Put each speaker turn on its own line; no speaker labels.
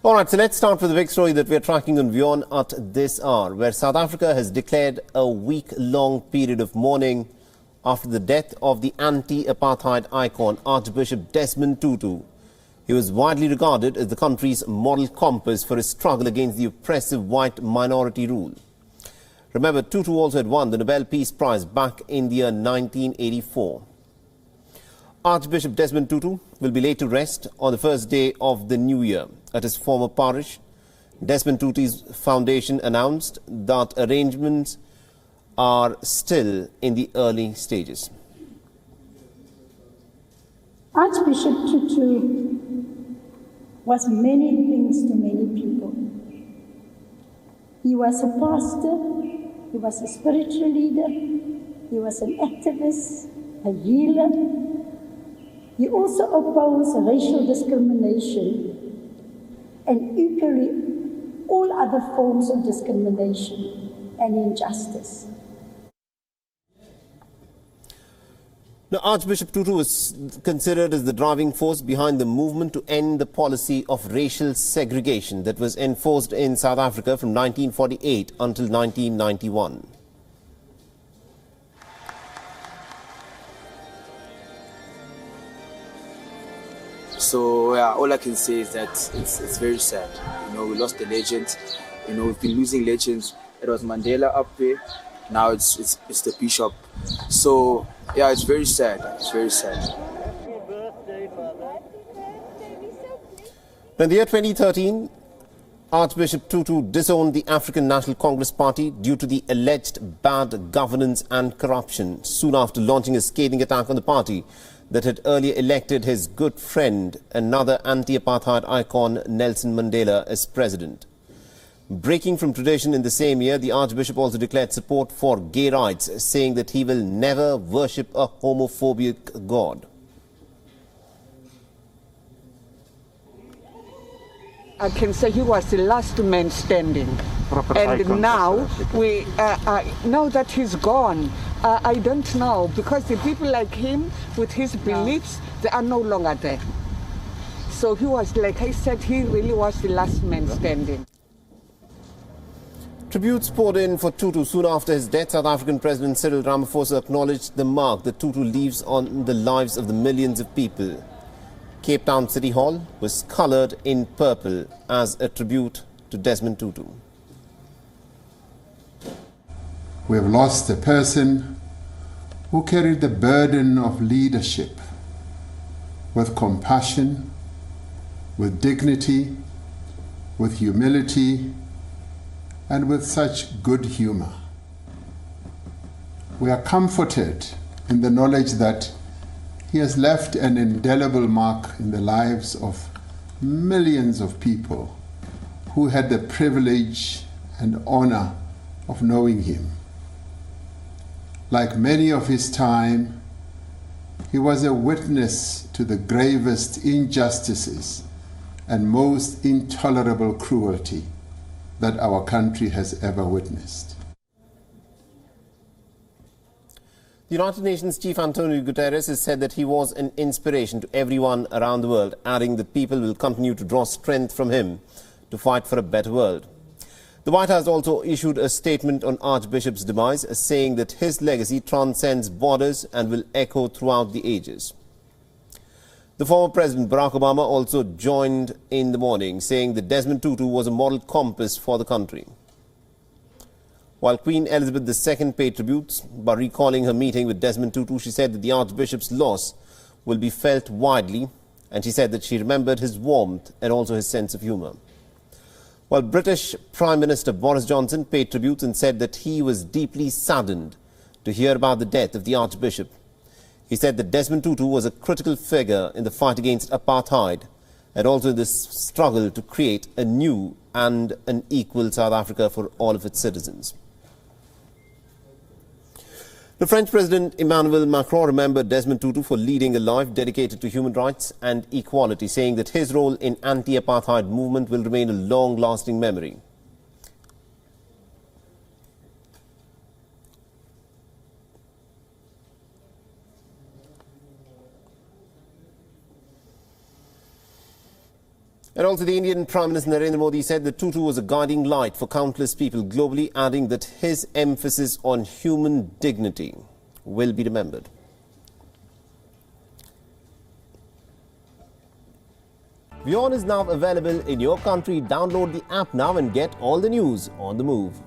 All right, so let's start with the big story that we're tracking on WION at this hour, where South Africa has declared a week-long period of mourning after the death of the anti-apartheid icon, Archbishop Desmond Tutu. He was widely regarded as the country's moral compass for his struggle against the oppressive white minority rule. Remember, Tutu also had won the Nobel Peace Prize back in the year 1984. Archbishop Desmond Tutu will be laid to rest on the first day of the new year at his former parish. Desmond Tutu's foundation announced that arrangements are still in the early stages.
Archbishop Tutu was many things to many people. He was a pastor, he was a spiritual leader, he was an activist, a healer. He also opposed racial discrimination and equally all other forms of discrimination and injustice.
Now, Archbishop Tutu was considered as the driving force behind the movement to end the policy of racial segregation that was enforced in South Africa from 1948 until 1991.
So yeah, all I can say is that it's very sad. You know, we lost the legend. You know, we've been losing legends. It was Mandela up there. Now it's the bishop. So yeah, it's very sad. It's very sad.
In the year 2013, Archbishop Tutu disowned the African National Congress Party due to the alleged bad governance and corruption, soon after launching a scathing attack on the party that had earlier elected his good friend, another anti-apartheid icon, Nelson Mandela, as president. Breaking from tradition in the same year, the Archbishop also declared support for gay rights, saying that he will never worship a homophobic God.
I can say he was the last man standing. And now, now that he's gone, I don't know, because the people like him, with his beliefs, they are no longer there. So he was, like I said, he really was the last man standing.
Tributes poured in for Tutu soon after his death. South African President Cyril Ramaphosa acknowledged the mark that Tutu leaves on the lives of the millions of people. Cape Town City Hall was coloured in purple as a tribute to Desmond Tutu.
We have lost a person who carried the burden of leadership with compassion, with dignity, with humility, and with such good humor. We are comforted in the knowledge that he has left an indelible mark in the lives of millions of people who had the privilege and honor of knowing him. Like many of his time, he was a witness to the gravest injustices and most intolerable cruelty that our country has ever witnessed.
The United Nations Chief Antonio Guterres has said that he was an inspiration to everyone around the world, adding that people will continue to draw strength from him to fight for a better world. The White House also issued a statement on Archbishop's demise, saying that his legacy transcends borders and will echo throughout the ages. The former President Barack Obama also joined in the mourning, saying that Desmond Tutu was a moral compass for the country. While Queen Elizabeth II paid tributes by recalling her meeting with Desmond Tutu, she said that the Archbishop's loss will be felt widely, and she said that she remembered his warmth and also his sense of humour. While British Prime Minister Boris Johnson paid tributes and said that he was deeply saddened to hear about the death of the Archbishop. He said that Desmond Tutu was a critical figure in the fight against apartheid and also in this struggle to create a new and an equal South Africa for all of its citizens. The French President Emmanuel Macron remembered Desmond Tutu for leading a life dedicated to human rights and equality, saying that his role in anti-apartheid movement will remain a long-lasting memory. And also the Indian Prime Minister Narendra Modi said that Tutu was a guiding light for countless people globally, adding that his emphasis on human dignity will be remembered. WION is now available in your country. Download the app now and get all the news on the move.